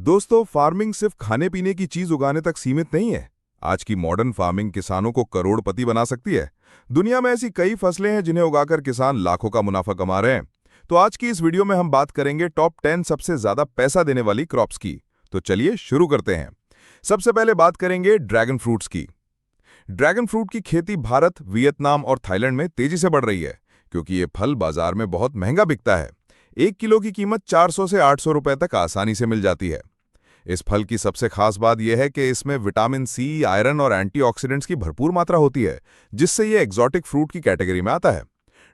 दोस्तों, फार्मिंग सिर्फ खाने पीने की चीज उगाने तक सीमित नहीं है। आज की मॉडर्न फार्मिंग किसानों को करोड़पति बना सकती है। दुनिया में ऐसी कई फसलें हैं जिन्हें उगाकर किसान लाखों का मुनाफा कमा रहे हैं। तो आज की इस वीडियो में हम बात करेंगे टॉप 10 सबसे ज्यादा पैसा देने वाली क्रॉप्स की। तो चलिए शुरू करते हैं। सबसे पहले बात करेंगे ड्रैगन फ्रूट्स की। ड्रैगन फ्रूट की खेती भारत, वियतनाम और थाईलैंड में तेजी से बढ़ रही है, क्योंकि ये फल बाजार में बहुत महंगा बिकता है। 1 किलो की कीमत 400 से 800 रुपए तक आसानी से मिल जाती है। इस फल की सबसे खास बात यह है कि इसमें विटामिन सी, आयरन और एंटीऑक्सीडेंट्स की भरपूर मात्रा होती है, जिससे यह एक्सोटिक फ्रूट की कैटेगरी में आता है।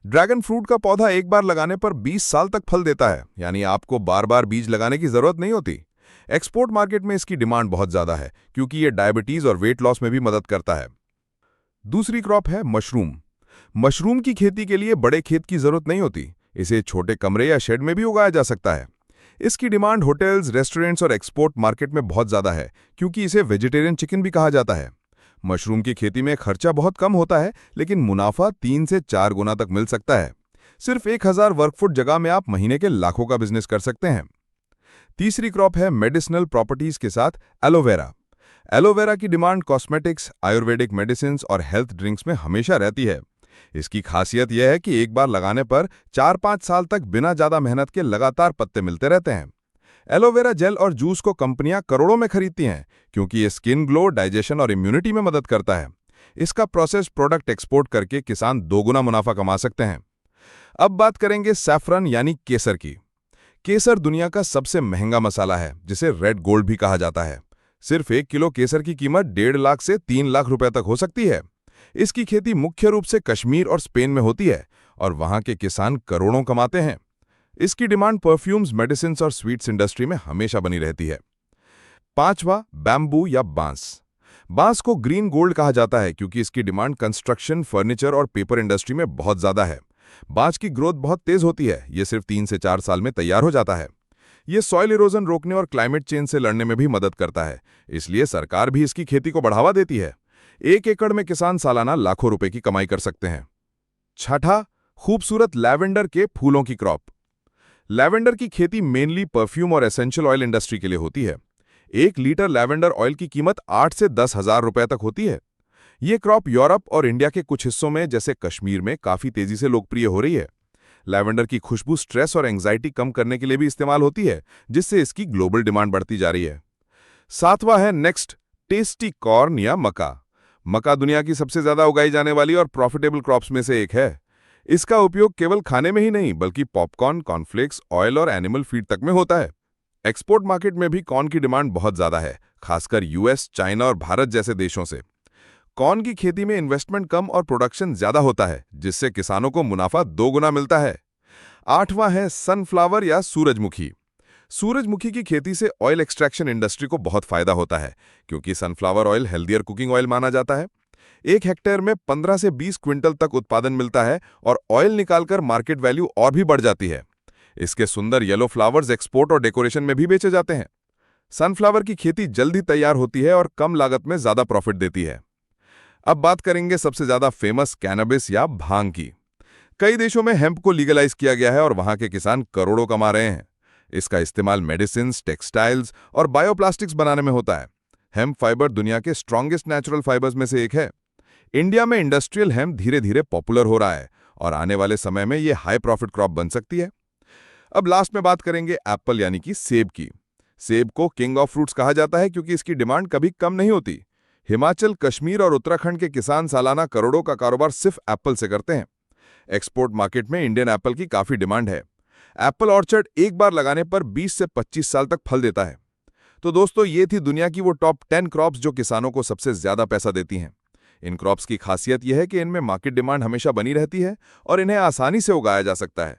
ड्रैगन फ्रूट का पौधा एक बार लगाने पर 20 साल तक फल देता है, यानी आपको बार बार बीज लगाने की जरूरत नहीं होती। एक्सपोर्ट मार्केट में इसकी डिमांड बहुत ज्यादा है, क्योंकि यह डायबिटीज और वेट लॉस में भी मदद करता है। दूसरी क्रॉप है मशरूम। मशरूम की खेती के लिए बड़े खेत की जरूरत नहीं होती। इसे छोटे कमरे या शेड में भी उगाया जा सकता है। इसकी डिमांड होटल्स, रेस्टोरेंट्स और एक्सपोर्ट मार्केट में बहुत ज्यादा है, क्योंकि इसे वेजिटेरियन चिकन भी कहा जाता है। मशरूम की खेती में खर्चा बहुत कम होता है, लेकिन मुनाफा 3 से 4 गुना तक मिल सकता है। सिर्फ 1000 वर्कफुट जगह में आप महीने के लाखों का बिजनेस कर सकते हैं। तीसरी क्रॉप है मेडिसिनल प्रॉपर्टीज के साथ एलोवेरा। एलोवेरा की डिमांड कॉस्मेटिक्स, आयुर्वेदिक मेडिसिन और हेल्थ ड्रिंक्स में हमेशा रहती है। इसकी खासियत यह है कि एक बार लगाने पर 4-5 साल तक बिना ज्यादा मेहनत के लगातार पत्ते मिलते रहते हैं। एलोवेरा जेल और जूस को कंपनियां करोड़ों में खरीदती हैं, क्योंकि ये स्किन ग्लो, डाइजेशन और इम्यूनिटी में मदद करता है। इसका प्रोसेस प्रोडक्ट एक्सपोर्ट करके किसान 2 गुना मुनाफा कमा सकते हैं। अब बात करेंगे सैफरन यानी केसर की। केसर दुनिया का सबसे महंगा मसाला है, जिसे रेड गोल्ड भी कहा जाता है। सिर्फ 1 किलो केसर की कीमत 1.5 लाख से 3 लाख रुपए तक हो सकती है। इसकी खेती मुख्य रूप से कश्मीर और स्पेन में होती है, और वहां के किसान करोड़ों कमाते हैं। इसकी डिमांड परफ्यूम्स, मेडिसिन और स्वीट्स इंडस्ट्री में हमेशा बनी रहती है। पांचवा, बैम्बू या बांस। बांस को ग्रीन गोल्ड कहा जाता है, क्योंकि इसकी डिमांड कंस्ट्रक्शन, फर्नीचर और पेपर इंडस्ट्री में बहुत ज्यादा है। बांस की ग्रोथ बहुत तेज होती है। यह सिर्फ 3 से 4 साल में तैयार हो जाता है। यह सॉइल इरोजन रोकने और क्लाइमेट चेंज से लड़ने में भी मदद करता है, इसलिए सरकार भी इसकी खेती को बढ़ावा देती है। 1 एकड़ में किसान सालाना लाखों रुपए की कमाई कर सकते हैं। छठा, खूबसूरत लैवेंडर के फूलों की क्रॉप। लैवेंडर की खेती मेनली परफ्यूम और एसेंशियल ऑयल इंडस्ट्री के लिए होती है। 1 लीटर लैवेंडर ऑयल की कीमत 8 से 10 हजार रुपए तक होती है। यह क्रॉप यूरोप और इंडिया के कुछ हिस्सों में, जैसे कश्मीर में, काफी तेजी से लोकप्रिय हो रही है। लैवेंडर की खुशबू स्ट्रेस और एंग्जाइटी कम करने के लिए भी इस्तेमाल होती है, जिससे इसकी ग्लोबल डिमांड बढ़ती जा रही है। सातवां है नेक्स्ट, टेस्टी कॉर्न या मका। मका दुनिया की सबसे ज्यादा उगाई जाने वाली और प्रॉफिटेबल क्रॉप्स में से एक है। इसका उपयोग केवल खाने में ही नहीं, बल्कि पॉपकॉर्न, कॉर्नफ्लेक्स, ऑयल और एनिमल फीड तक में होता है। एक्सपोर्ट मार्केट में भी कॉर्न की डिमांड बहुत ज्यादा है, खासकर यूएस, चाइना और भारत जैसे देशों से। कॉर्न की खेती में इन्वेस्टमेंट कम और प्रोडक्शन ज्यादा होता है, जिससे किसानों को मुनाफा 2 गुना मिलता है। आठवां है सनफ्लावर या सूरजमुखी। सूरजमुखी की खेती से ऑयल एक्सट्रैक्शन इंडस्ट्री को बहुत फायदा होता है, क्योंकि sunflower oil healthier cooking oil माना जाता है। 1 हेक्टेयर में 15 से 20 क्विंटल तक उत्पादन मिलता है, और ऑयल निकालकर मार्केट वैल्यू और भी बढ़ जाती है। इसके सुंदर येलो फ्लावर्स एक्सपोर्ट और डेकोरेशन में भी बेचे जाते हैं। सनफ्लावर की खेती जल्दी तैयार होती है और कम लागत में ज्यादा प्रॉफिट देती है। अब बात करेंगे सबसे ज्यादा फेमस कैनबिस या भांग की। कई देशों में हेम्प को लीगलाइज किया गया है, और वहां के किसान करोड़ों कमा रहे हैं। इसका इस्तेमाल मेडिसिन, टेक्सटाइल्स और बायोप्लास्टिक्स बनाने में होता है। हेम्प फाइबर दुनिया के स्ट्रॉन्गेस्ट नेचुरल फाइबर्स में से एक है। इंडिया में इंडस्ट्रियल हेम्प धीरे धीरे पॉपुलर हो रहा है, और आने वाले समय में यह हाई प्रॉफिट क्रॉप बन सकती है। अब लास्ट में बात करेंगे एप्पल यानी कि सेब की। सेब को किंग ऑफ फ्रूट्स कहा जाता है, क्योंकि इसकी डिमांड कभी कम नहीं होती। हिमाचल, कश्मीर और उत्तराखंड के किसान सालाना करोड़ों का कारोबार सिर्फ एप्पल से करते हैं। एक्सपोर्ट मार्केट में इंडियन एप्पल की काफी डिमांड है। एप्पल ऑर्चर्ड एक बार लगाने पर 20 से 25 साल तक फल देता है। तो दोस्तों, ये थी दुनिया की वो टॉप 10 क्रॉप्स जो किसानों को सबसे ज्यादा पैसा देती हैं। इन क्रॉप्स की खासियत यह है कि इनमें मार्केट डिमांड हमेशा बनी रहती है, और इन्हें आसानी से उगाया जा सकता है।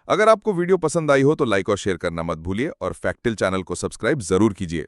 अगर आपको वीडियो पसंद आई हो तो लाइक और शेयर करना मत भूलिए, और फैक्टिल चैनल को सब्सक्राइब जरूर कीजिए।